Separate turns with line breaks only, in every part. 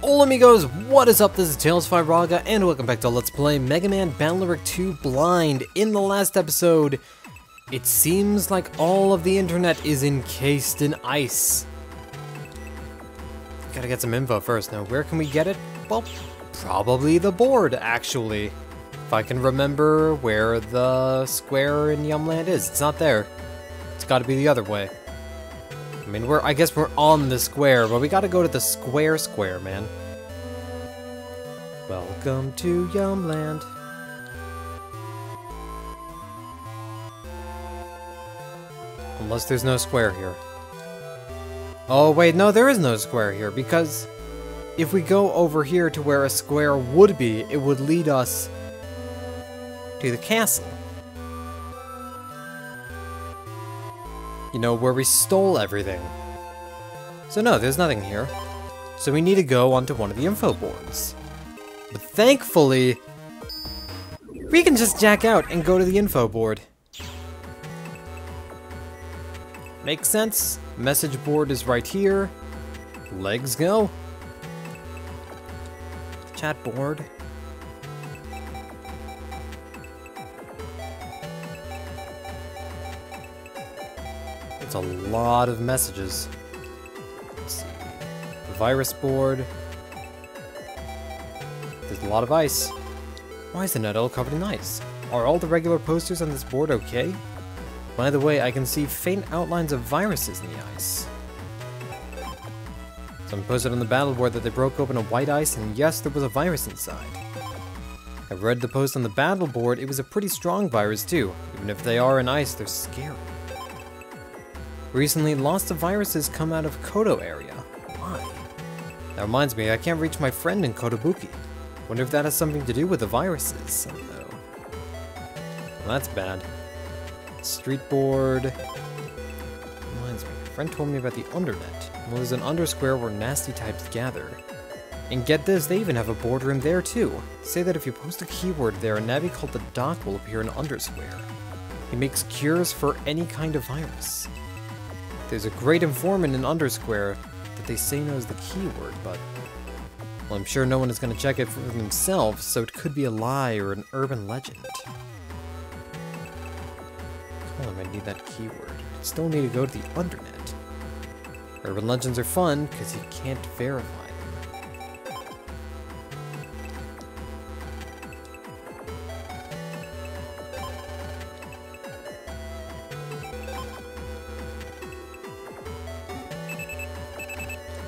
Hola amigos, what is up? This is Tails5Raga, and welcome back to Let's Play Mega Man Battle Lyric 2 Blind. In the last episode, it seems like all of the internet is encased in ice. Gotta get some info first. Now, where can we get it? Well, probably the board, actually. If I can remember where the square in Yumland is. It's not there. It's gotta be the other way. I mean, I guess we're on the square, but we gotta go to the square, man. Welcome to Yumland. Unless there's no square here. Oh wait, no, there is no square here, because if we go over here to where a square would be, it would lead us to the castle. You know, where we stole everything. So no, there's nothing here. So we need to go onto one of the info boards. But thankfully, we can just jack out and go to the info board. Makes sense. Message board is right here. Legs go. Chat board. It's a lot of messages. Let's see. Virus board. There's a lot of ice. Why is the net all covered in ice? Are all the regular posters on this board okay? By the way, I can see faint outlines of viruses in the ice. Someone posted on the battle board that they broke open a white ice, and yes, there was a virus inside. I read the post on the battle board. It was a pretty strong virus too. Even if they are in ice, they're scary. Recently, lots of viruses come out of Koto area. Why? That reminds me, I can't reach my friend in Kotobuki. Wonder if that has something to do with the viruses somehow. Well, that's bad. Street board. Reminds me, a friend told me about the undernet. Well, there's an undersquare where nasty types gather. And get this, they even have a boardroom there too. Say that if you post a keyword there, a navvy called the Doc will appear in undersquare. He makes cures for any kind of virus. There's a great informant in undersquare that they say knows the keyword, but well, I'm sure no one is going to check it for themselves, so it could be a lie or an urban legend. Oh, I might need that keyword. Still need to go to the undernet. Urban legends are fun because you can't verify them.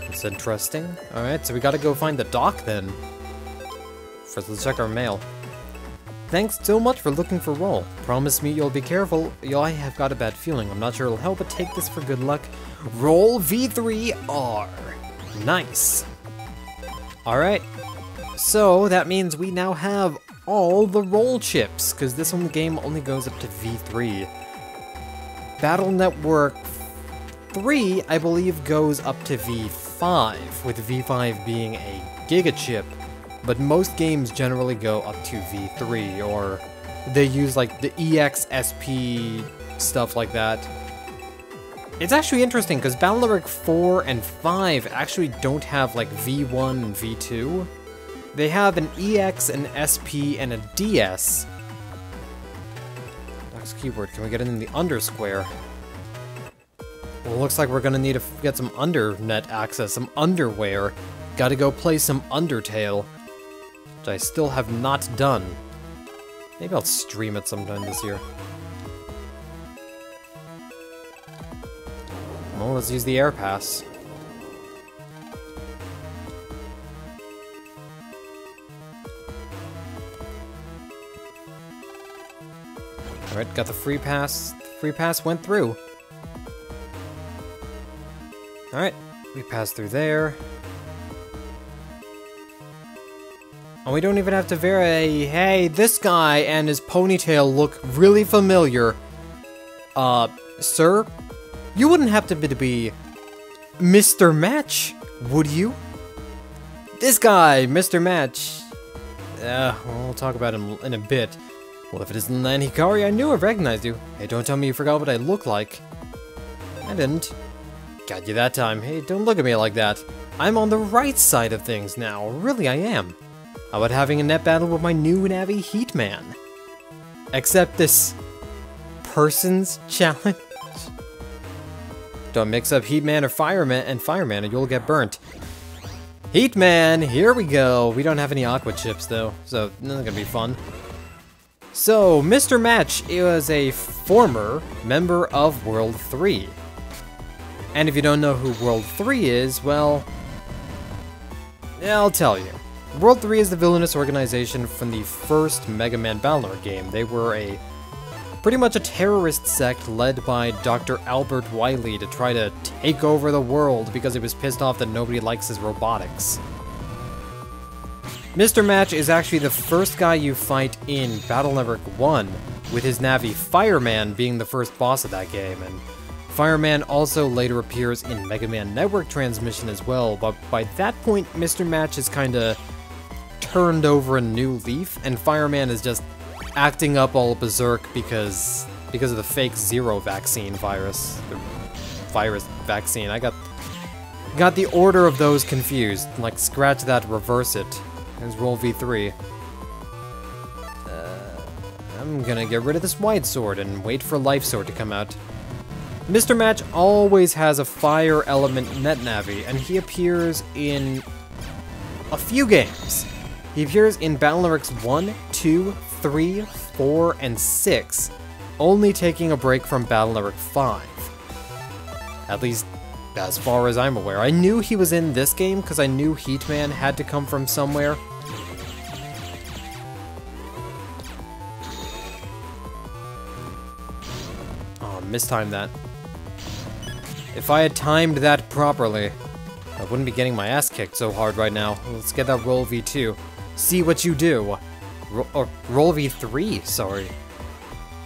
It's interesting. Alright, so we gotta go find the Doc then. First, let's check our mail. Thanks so much for looking for roll. Promise me you'll be careful. I have got a bad feeling. I'm not sure it'll help, but take this for good luck. Roll V3R. Nice. Alright. So, that means we now have all the roll chips, because this game only goes up to V3. Battle Network 3, I believe, goes up to V5, with V5 being a Giga chip, but most games generally go up to V3, or they use like the EXSP stuff like that. It's actually interesting, because Battle Lyric 4 and 5 actually don't have like V1 and V2. They have an EX, an SP, and a DS. Doc's keyword, can we get it in the undersquare? Well, looks like we're gonna need to get some undernet access, some underwear. Gotta go play some Undertale, which I still have not done. Maybe I'll stream it sometime this year. Well, let's use the air pass. Alright, got the free pass. Free pass went through. Alright, we passed through there. And we don't even have to verify, hey, this guy and his ponytail look really familiar. Sir? You wouldn't have to be Mr. Match, would you? This guy, Mr. Match. We'll talk about him in a bit. Well, if it isn't Lan Hikari, I knew I recognized you. Hey, don't tell me you forgot what I look like. I didn't. Got you that time. Hey, don't look at me like that. I'm on the right side of things now. Really, I am. How about having a net battle with my new Navi Heatman? Except this person's challenge. Don't mix up Heatman or Fireman or you'll get burnt. Heatman, here we go. We don't have any aqua chips though, so this is gonna be fun. So, Mr. Match is a former member of World 3. And if you don't know who World 3 is, well, I'll tell you. World 3 is the villainous organization from the first Mega Man Battle Network game. They were pretty much a terrorist sect led by Dr. Albert Wily to try to take over the world because he was pissed off that nobody likes his robotics. Mr. Match is actually the first guy you fight in Battle Network 1, with his Navi Fireman being the first boss of that game, and Fireman also later appears in Mega Man Network Transmission as well, but by that point Mr. Match is kinda turned over a new leaf, and Fireman is just acting up all berserk because of the fake Zero vaccine virus. The virus vaccine. I got the order of those confused. Like, scratch that, reverse it. Here's roll V3. I'm gonna get rid of this Wide Sword and wait for Life Sword to come out. Mr. Match always has a fire element net Navi, and he appears in a few games. He appears in Battle Networks 1, 2, 3, 4, and 6, only taking a break from Battle Network 5. At least, as far as I'm aware. I knew he was in this game because I knew Heatman had to come from somewhere. Oh, mistimed that. If I had timed that properly, I wouldn't be getting my ass kicked so hard right now. Let's get that roll V2. See what you do. Roll V3, sorry.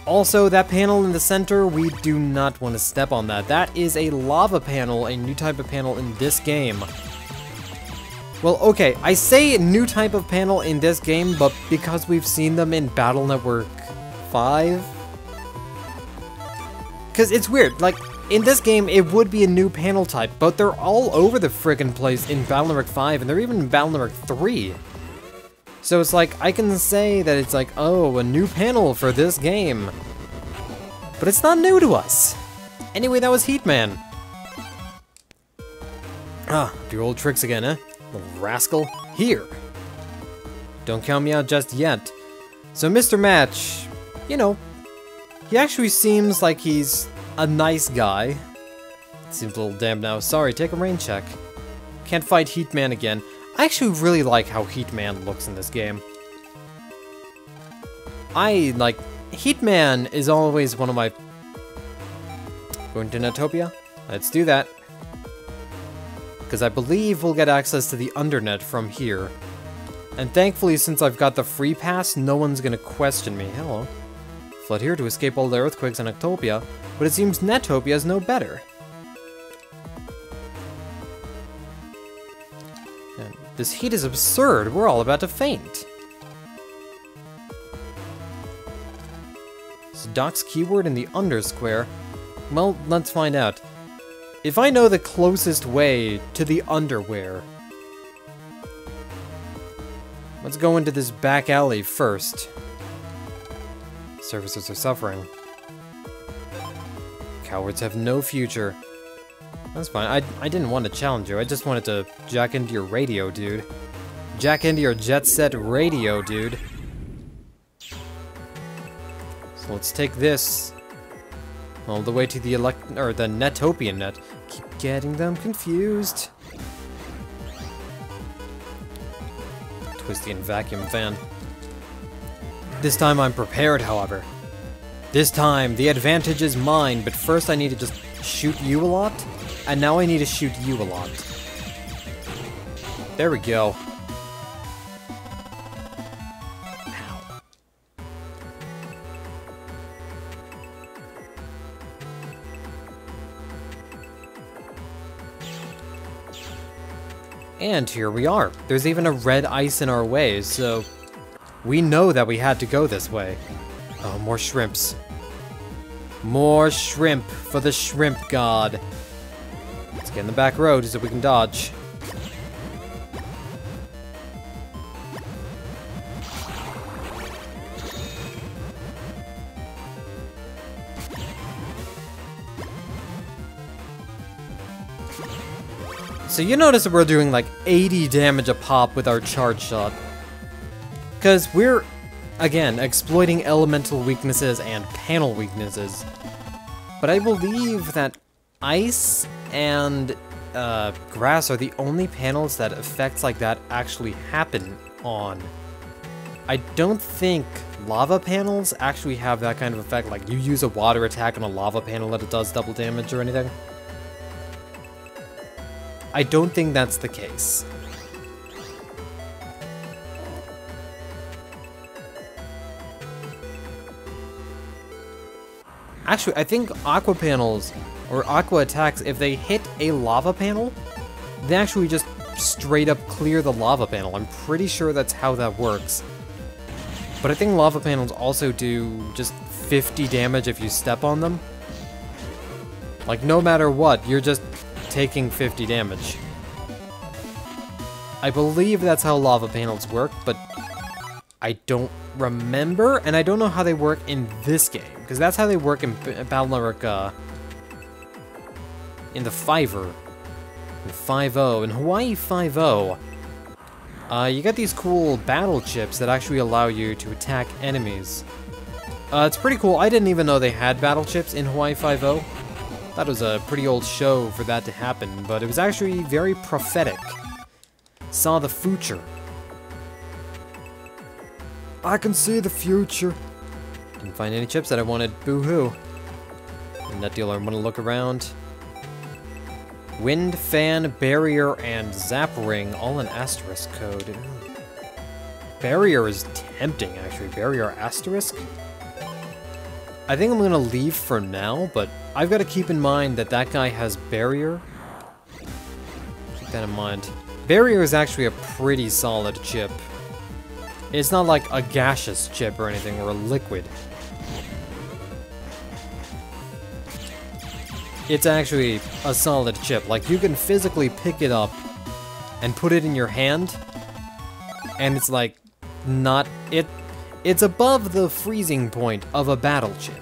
Also, that panel in the center, we do not want to step on that. That is a lava panel, a new type of panel in this game. Well, okay, I say new type of panel in this game, but because we've seen them in Battle Network 5? Because it's weird, like, in this game, it would be a new panel type, but they're all over the friggin' place in Battle Network 5, and they're even in Battle Network 3. So it's like, I can say that it's like, oh, a new panel for this game. But it's not new to us. Anyway, that was Heatman. Ah, your old tricks again, eh? Little rascal. Here. Don't count me out just yet. So Mr. Match, you know, he actually seems like he's a nice guy. Seems a little damp now. Sorry, take a rain check. Can't fight Heatman again. I actually really like how Heatman looks in this game. Heatman is always one of my... Going to Netopia? Let's do that. Because I believe we'll get access to the Undernet from here. And thankfully, since I've got the free pass, no one's gonna question me. Hello. Fled here to escape all the earthquakes in Octopia, but it seems Netopia is no better. This heat is absurd. We're all about to faint. Is Doc's keyword in the undersquare? Well, let's find out. If I know the closest way to the underwear, let's go into this back alley first. Services are suffering. Cowards have no future. That's fine. I didn't want to challenge you. I just wanted to jack into your radio, dude. Jack into your jet set radio, dude. So let's take this all the way to the the Netopian net. Keep getting them confused. Twisty and vacuum fan. This time I'm prepared, however. This time the advantage is mine, but first I need to just shoot you a lot. And now I need to shoot you a lot. There we go. Ow. And here we are. There's even a red ice in our way, so we know that we had to go this way. Oh, more shrimps. More shrimp for the shrimp god. Let's get in the back road so we can dodge. So you notice that we're doing like 80 damage a pop with our charge shot. Because we're, again, exploiting elemental weaknesses and panel weaknesses. But I believe that ice and grass are the only panels that effects like that actually happen on. I don't think lava panels actually have that kind of effect, like you use a water attack on a lava panel and it does double damage or anything. I don't think that's the case. Actually, I think aqua panels or aqua attacks, if they hit a lava panel, they actually just straight up clear the lava panel. I'm pretty sure that's how that works. But I think lava panels also do just 50 damage if you step on them. Like, no matter what, you're just taking 50 damage. I believe that's how lava panels work, but I don't remember, and I don't know how they work in this game, because that's how they work in Battle Network, in the Fiver, in 5.0, in Hawaii 5.0. You get these cool battle chips that actually allow you to attack enemies. It's pretty cool. I didn't even know they had battle chips in Hawaii 5.0. That was a pretty old show for that to happen, but it was actually very prophetic. Saw the future. I can see the future. Didn't find any chips that I wanted. Boo-hoo. And that deal, I want to look around. Wind, fan, barrier, and zap ring, all in asterisk code. Barrier is tempting, actually. Barrier asterisk? I think I'm gonna leave for now, but I've got to keep in mind that that guy has barrier. Keep that in mind. Barrier is actually a pretty solid chip. It's not like a gaseous chip or anything, or a liquid. It's actually a solid chip. Like, you can physically pick it up and put it in your hand, and it's like, not... It's above the freezing point of a battle chip.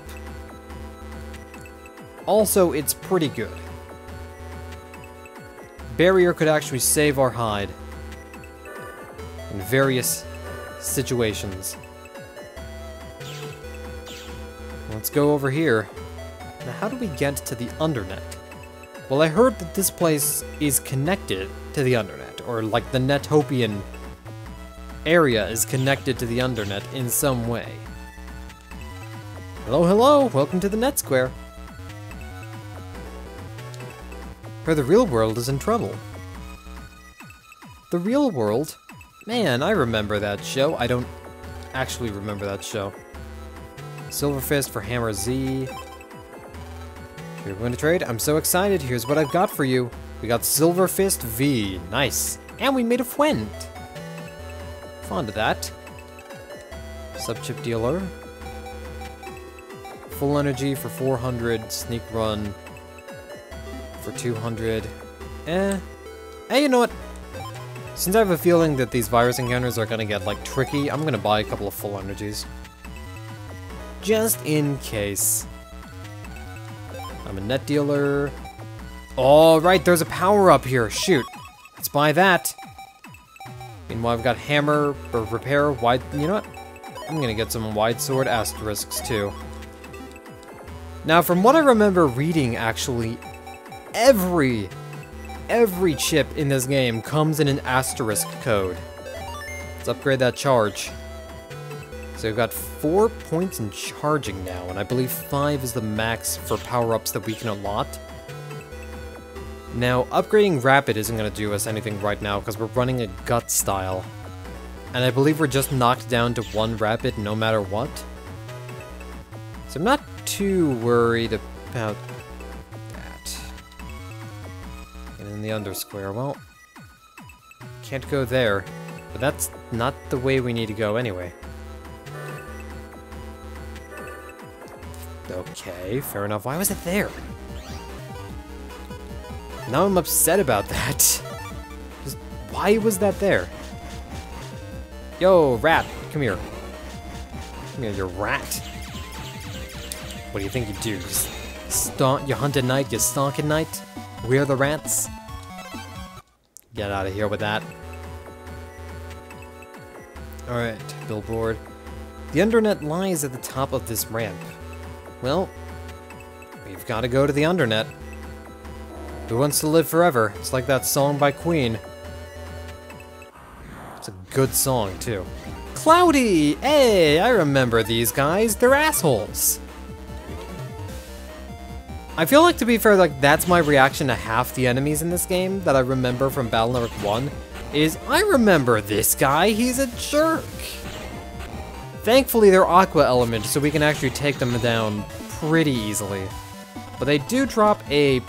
Also, it's pretty good. Barrier could actually save our hide in various situations. Let's go over here. Now, how do we get to the Undernet? Well, I heard that this place is connected to the Undernet, or like the Netopian area is connected to the Undernet in some way. Hello, hello! Welcome to the Net Square. Where the real world is in trouble. The real world? Man, I remember that show. I don't actually remember that show. Silver Fist for Hammer Z. You're going to trade? I'm so excited. Here's what I've got for you. We got Silver Fist V. Nice. And we made a friend. Fond of that. Subchip dealer. Full energy for 400. Sneak run for 200. Hey, you know what? Since I have a feeling that these virus encounters are gonna get, like, tricky, I'm gonna buy a couple of full energies. Just in case. I'm a net dealer. Oh, right, there's a power-up here. Shoot. Let's buy that. Meanwhile, I've got hammer, or repair, wide... You know what? I'm gonna get some wide sword asterisks, too. Now, from what I remember reading, actually, every chip in this game comes in an asterisk code. Let's upgrade that charge. So we've got 4 points in charging now, and I believe 5 is the max for power-ups that we can allot. Now, upgrading Rapid isn't going to do us anything right now, because we're running a Gut style. And I believe we're just knocked down to 1 Rapid no matter what. So I'm not too worried about that. And in the undersquare, well, can't go there. But that's not the way we need to go anyway. Okay, fair enough. Why was it there? Now I'm upset about that. Just, why was that there? Yo, rat, come here. Come here, you rat. What do you think you do? You hunt at night, you stalk at night? We're the rats? Get out of here with that. Alright, billboard. The undernet lies at the top of this ramp. Well, we've got to go to the undernet. Who wants to live forever? It's like that song by Queen. It's a good song, too. Cloudy! Hey, I remember these guys. They're assholes. I feel like, to be fair, like, that's my reaction to half the enemies in this game that I remember from Battle Network 1, is, I remember this guy, he's a jerk. Thankfully, they're Aqua Element, so we can actually take them down pretty easily. But they do drop a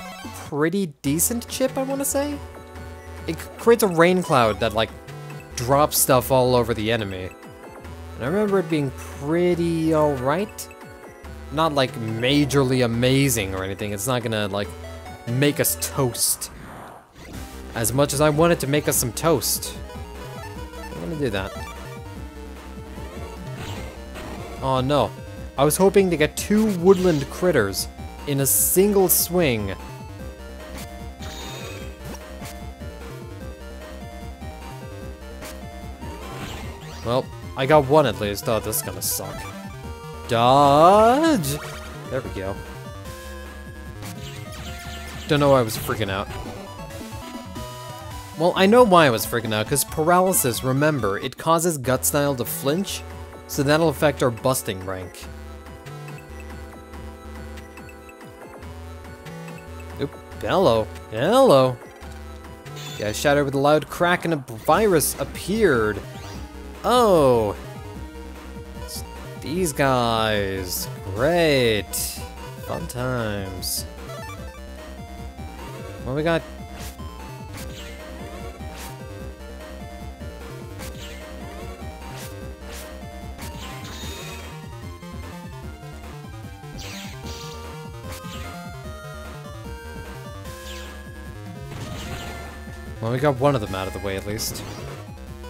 pretty decent chip, I want to say? It creates a rain cloud that, like, drops stuff all over the enemy. And I remember it being pretty alright. Not, like, majorly amazing or anything. It's not gonna, like, make us toast. As much as I wanted to make us some toast. I'm gonna do that. Oh, no. I was hoping to get 2 woodland critters in a single swing. Well, I got one at least. Oh, this is gonna suck. Dodge! There we go. Don't know why I was freaking out. Well, I know why I was freaking out, because paralysis, remember, it causes Gut Style to flinch, so that'll affect our busting rank. Oop, hello, hello. Yeah, I shouted with a loud crack and a virus appeared. Oh! It's these guys. Great. Fun times. What we got? Well, we got one of them out of the way at least.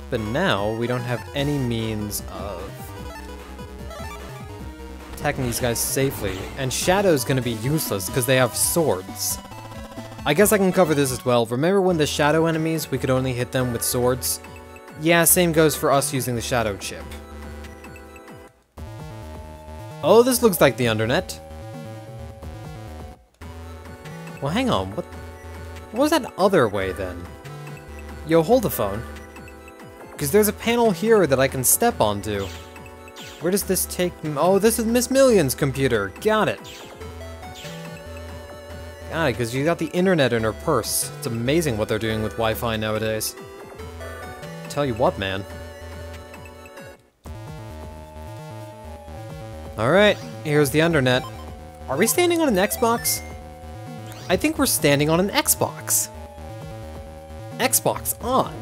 But now, we don't have any means of attacking these guys safely. And Shadow's gonna be useless because they have swords. I guess I can cover this as well. Remember when the Shadow enemies, we could only hit them with swords? Yeah, same goes for us using the Shadow chip. Oh, this looks like the undernet. Well, hang on. What was that other way then? Yo, hold the phone. Because there's a panel here that I can step onto. Where does this take me? Oh, this is Miss Million's computer. Got it. Got it, because you got the internet in her purse. It's amazing what they're doing with Wi-Fi nowadays. Tell you what, man. Alright, here's the undernet. Are we standing on an Xbox? I think we're standing on an Xbox. Xbox on.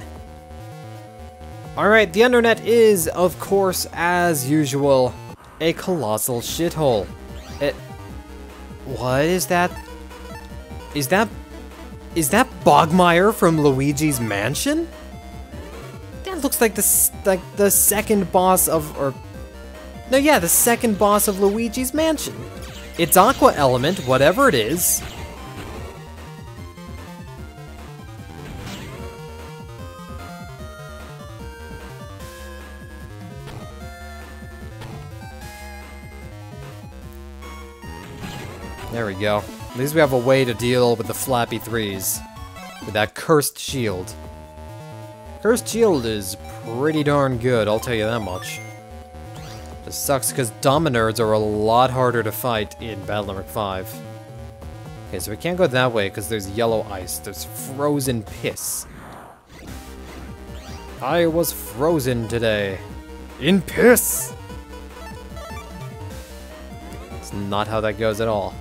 Alright, the undernet is, of course, as usual, a colossal shithole. What is that? Is that Bogmire from Luigi's Mansion? That looks like the second boss of, no, yeah, the second boss of Luigi's Mansion. It's Aqua Element, whatever it is. There we go. At least we have a way to deal with the Flappy 3s. With that Cursed Shield. Cursed Shield is pretty darn good, I'll tell you that much. Just sucks because Dominards are a lot harder to fight in Battle Network 5. Okay, so we can't go that way because there's yellow ice. There's frozen piss. I was frozen today. In piss! It's not how that goes at all.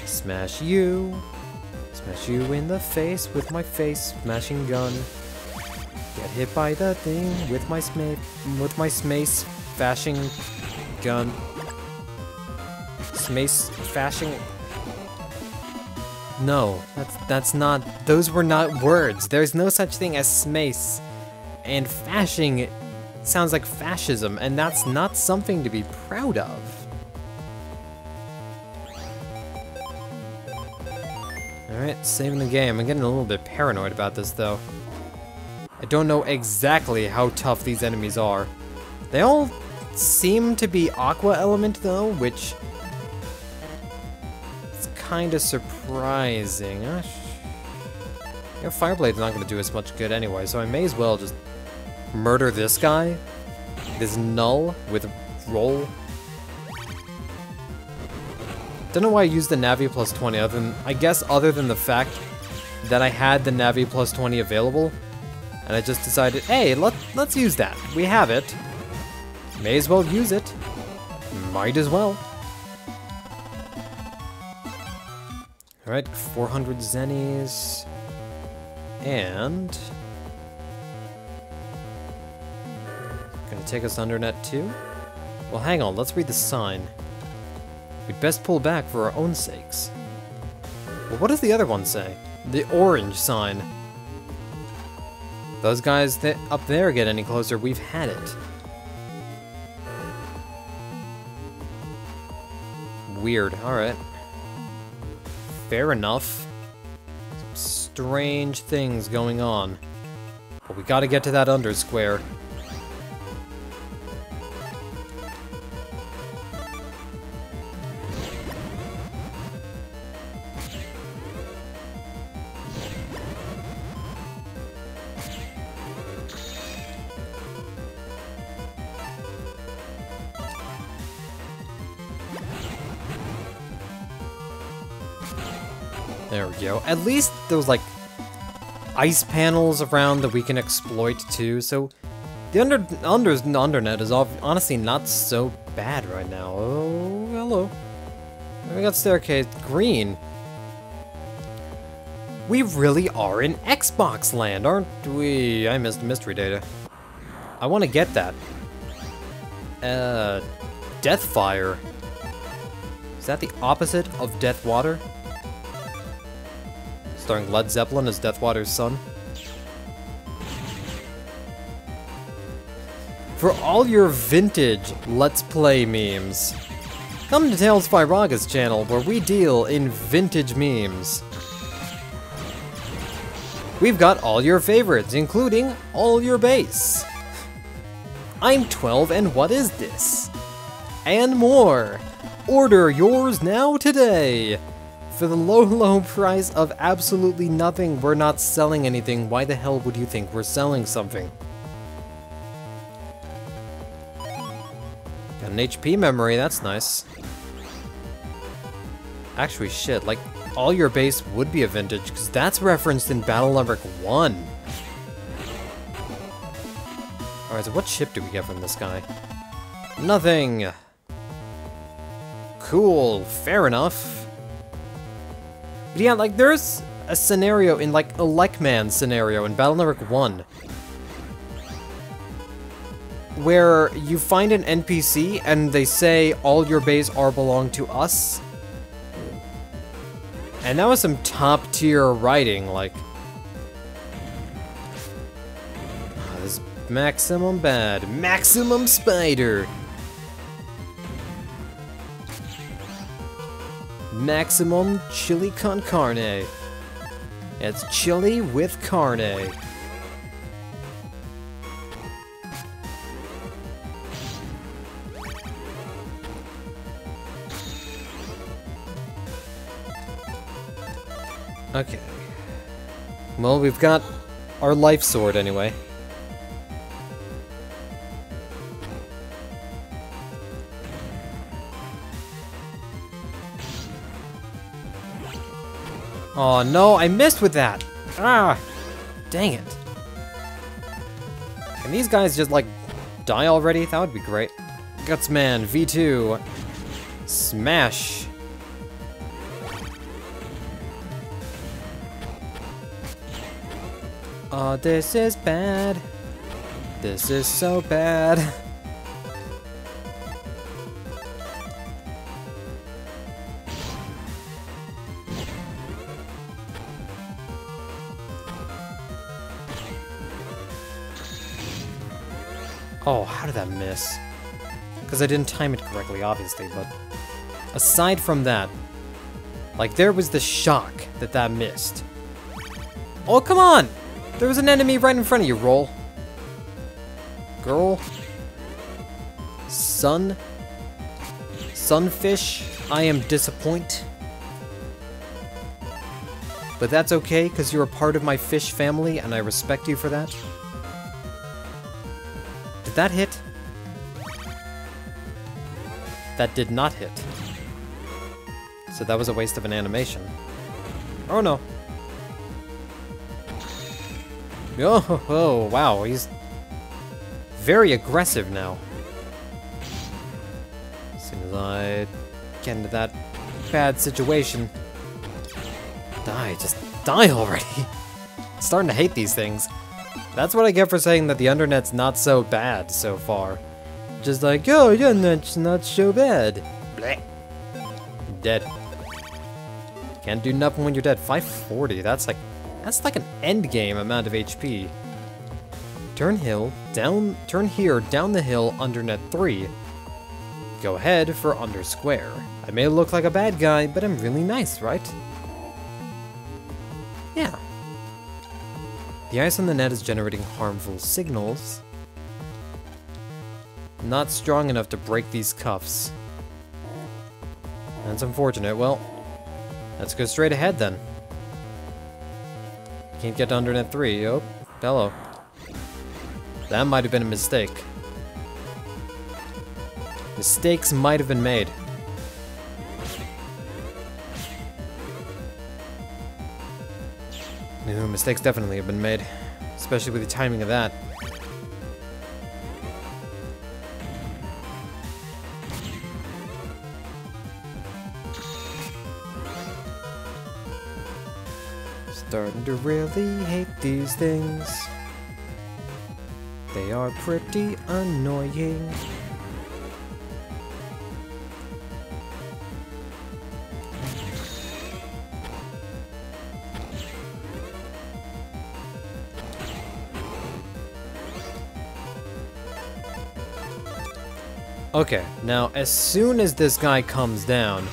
Smash you. Smash you in the face with my face smashing gun. Get hit by the thing with my smace fashing gun. Smace fashing. No, that's not. Those were not words. There's no such thing as smace. And fashing sounds like fascism, and that's not something to be proud of. Alright, saving the game. I'm getting a little bit paranoid about this, though. I don't know exactly how tough these enemies are. They all seem to be Aqua Element, though, which is kind of surprising. Fire Blade's not going to do as much good anyway, so I may as well just murder this guy. This null with roll. Don't know why I used the Navi plus 20, other than the fact that I had the Navi plus 20 available, and I just decided, hey, let's use that. We have it. May as well use it. Might as well. Alright, 400 zennies. And gonna take us under net 2? Well, hang on, let's read the sign. We'd best pull back for our own sakes. Well, what does the other one say? The orange sign. Those guys that up there get any closer, we've had it. Weird, alright. Fair enough. Some strange things going on. But we gotta get to that under square. There we go. At least there's like ice panels around that we can exploit too, so the undernet is honestly not so bad right now. Oh, hello. We got staircase green. We really are in Xbox land, aren't we? I missed mystery data. I want to get that. Deathfire. Is that the opposite of Deathwater? Starring Led Zeppelin as Deathwater's son. For all your vintage Let's Play memes, come to Tails Fyraga's channel where we deal in vintage memes. We've got all your favorites, including all your base. I'm 12 and what is this? And more. Order yours now today. For the low, low price of absolutely nothing, we're not selling anything. Why the hell would you think we're selling something? Got an HP memory, that's nice. Actually, shit, like, all your base would be a vintage, because that's referenced in Battle Number 1. Alright, so what ship do we get from this guy? Nothing! Cool, fair enough. But yeah, like, there's a scenario in, like, a Lekman scenario in Battle Number 1 where you find an NPC and they say all your base are belong to us. And that was some top-tier writing, like... this is maximum bad. Maximum spider! Maximum chili con carne. It's chili with carne. Okay. Well, we've got our life sword anyway. Oh no, I missed with that! Ah! Dang it. Can these guys just, like, die already? That would be great. Gutsman, V2. Smash! Oh, this is bad. This is so bad. Oh, how did that miss? Because I didn't time it correctly, obviously, but... aside from that, like, there was the shock that missed. Oh, come on! There was an enemy right in front of you, Roll. Girl. Sun. Sunfish. I am disappointed. But that's okay, because you're a part of my fish family, and I respect you for that. Did that hit? That did not hit. So that was a waste of an animation. Oh no. Oh, wow, he's very aggressive now. As soon as I get into that bad situation. Die, just die already. I'm starting to hate these things. That's what I get for saying that the internet's not so bad so far. Just like, oh, yeah, that's not so bad. Blech. Dead. Can't do nothing when you're dead. 540, that's like an end game amount of HP. Turn here, down the hill, under net 3. Go ahead for under square. I may look like a bad guy, but I'm really nice, right? Yeah. The ice on the net is generating harmful signals. Not strong enough to break these cuffs. That's unfortunate. Well, let's go straight ahead then. Can't get to under net 3. Oh, hello. That might have been a mistake. Mistakes might have been made. No, mistakes definitely have been made. Especially with the timing of that. Starting to really hate these things. They are pretty annoying. Okay, now as soon as this guy comes down...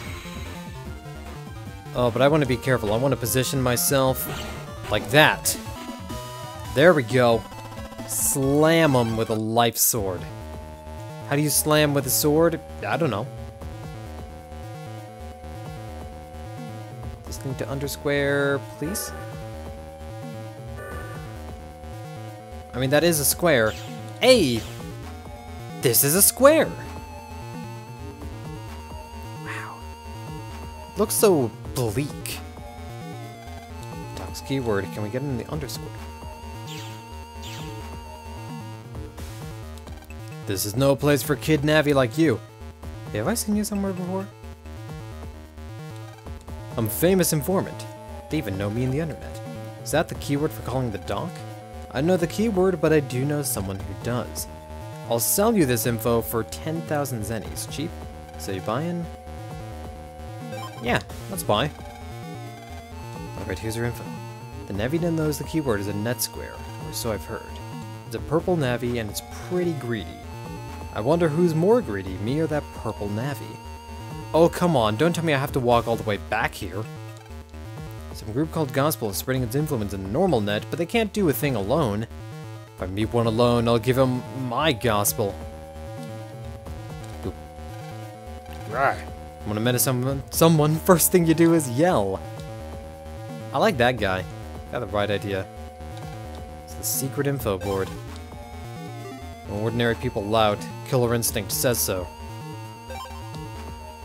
Oh, but I want to be careful. I want to position myself like that. There we go. Slam him with a life sword. How do you slam with a sword? I don't know. Just need to undersquare, please. I mean, that is a square. Hey! This is a square! Wow. Looks so bleak. Docs keyword. Can we get in the underscore? This is no place for Kid Navi like you. Hey, have I seen you somewhere before? I'm a famous informant. They even know me in the internet. Is that the keyword for calling the doc? I know the keyword, but I do know someone who does. I'll sell you this info for 10,000 zennies. Cheap? So you buying? Yeah, let's buy. Alright, here's your info. The Navi that knows the keyword is a net square, or so I've heard. It's a purple Navi and it's pretty greedy. I wonder who's more greedy, me or that purple Navi? Oh, come on, don't tell me I have to walk all the way back here. Some group called Gospel is spreading its influence in the normal net, but they can't do a thing alone. If I meet one alone, I'll give him my gospel. Oop. Rawr. I'm gonna menace someone, first thing you do is yell. I like that guy. Got the right idea. It's the secret info board. Ordinary people loud. Killer instinct says so.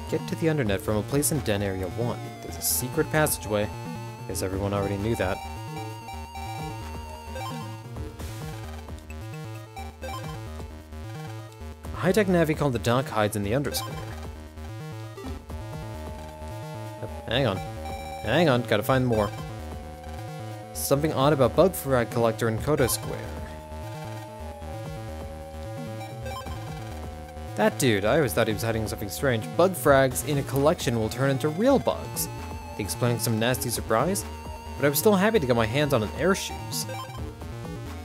Get to the undernet from a place in Den Area 1. There's a secret passageway. Guess everyone already knew that. A high-tech Navi called the Doc hides in the undersquare. Hang on. Hang on, gotta find more. Something odd about Bug Frag Collector in Kodo Square. That dude, I always thought he was hiding something strange. Bug frags in a collection will turn into real bugs. They explaining some nasty surprise? But I was still happy to get my hands on an air shoes.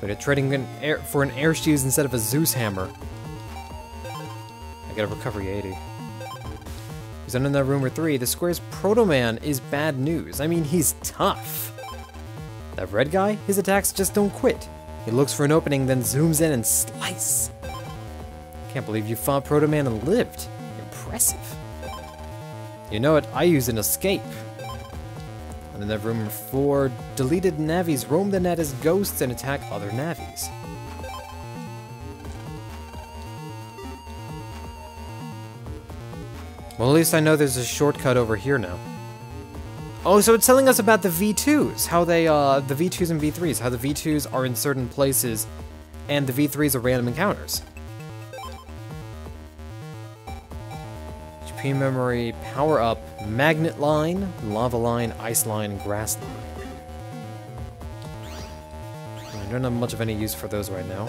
But trading for an air shoes instead of a Zeus hammer. I got a recovery 80. He's under that rumor 3. The square's Proto Man is bad news. I mean, he's tough. That red guy, his attacks just don't quit. He looks for an opening, then zooms in and slice. Can't believe you fought Proto Man and lived. Impressive. You know it, I use an escape. And in that rumor 4, deleted Navis roam the net as ghosts and attack other Navis. Well, at least I know there's a shortcut over here now. Oh, so it's telling us about the V2s, how they, the V2s and V3s, how the V2s are in certain places, and the V3s are random encounters. HP memory, power up, magnet line, lava line, ice line, grass line. I don't have much of any use for those right now.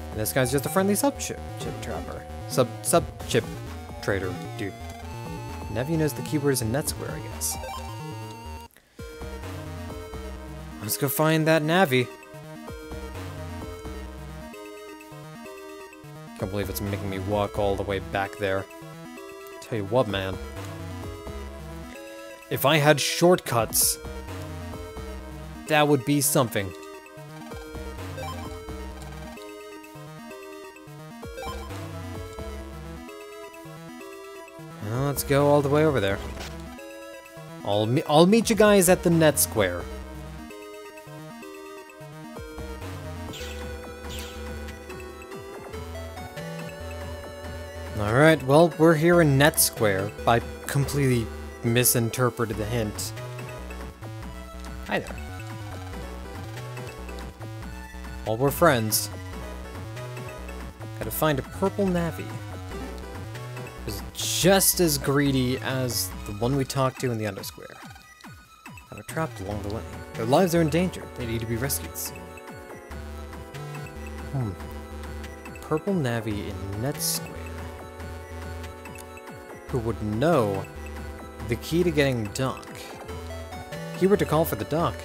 And this guy's just a friendly sub-chip trapper. Sub-chip trader, dude. Nevi knows the keyword is a net square, I guess. Let's go find that Navi. Can't believe it's making me walk all the way back there. Tell you what, man. If I had shortcuts, that would be something. Well, let's go all the way over there. I'll meet you guys at the net square. Alright, well, we're here in Net Square. I completely misinterpreted the hint. Hi there. Well, we're friends. Gotta find a purple Navi. Who's just as greedy as the one we talked to in the Undersquare. They were trapped along the way. Their lives are in danger. They need to be rescued soon. Purple Navi in Net Square. Who would know the key to getting Doc? Keyword to call for the Doc.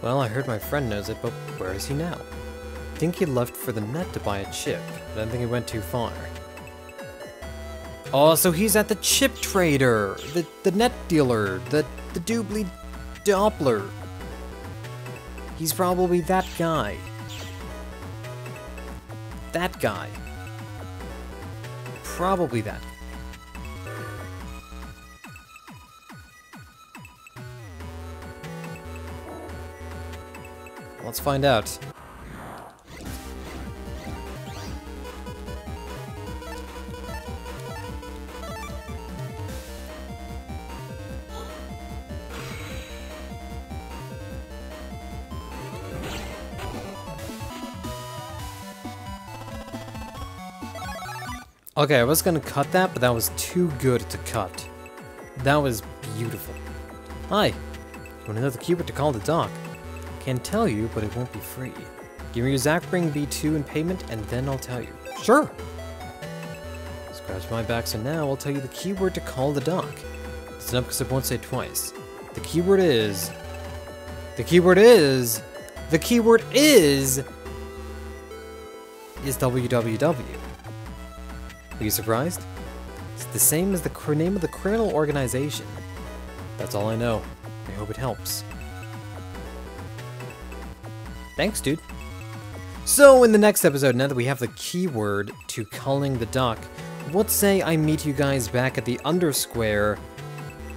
Well, I heard my friend knows it, but where is he now? I think he left for the net to buy a chip, but I don't think he went too far. Oh, so he's at the chip trader, the net dealer, the doobly Doppler. He's probably that guy. That guy. Probably that guy. Let's find out. Okay, I was gonna cut that, but that was too good to cut. That was beautiful. Hi. You wanna know the keyword to call the Doc? Can't tell you, but it won't be free. Give me your Zackbring B2 in payment, and then I'll tell you. Sure! Scratch my back, so now I'll tell you the keyword to call the Doc. Listen up, because I won't say it twice. The keyword is... The keyword is... The keyword is www. Are you surprised? It's the same as the name of the criminal organization. That's all I know. I hope it helps. Thanks, dude. So, in the next episode, now that we have the keyword to calling the Doc, let's say I meet you guys back at the Undersquare.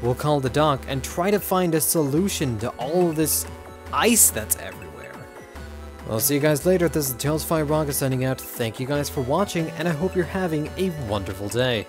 We'll call the Doc and try to find a solution to all of this ice that's everywhere. I'll see you guys later. This is Tails Fire Raga signing out. Thank you guys for watching, and I hope you're having a wonderful day.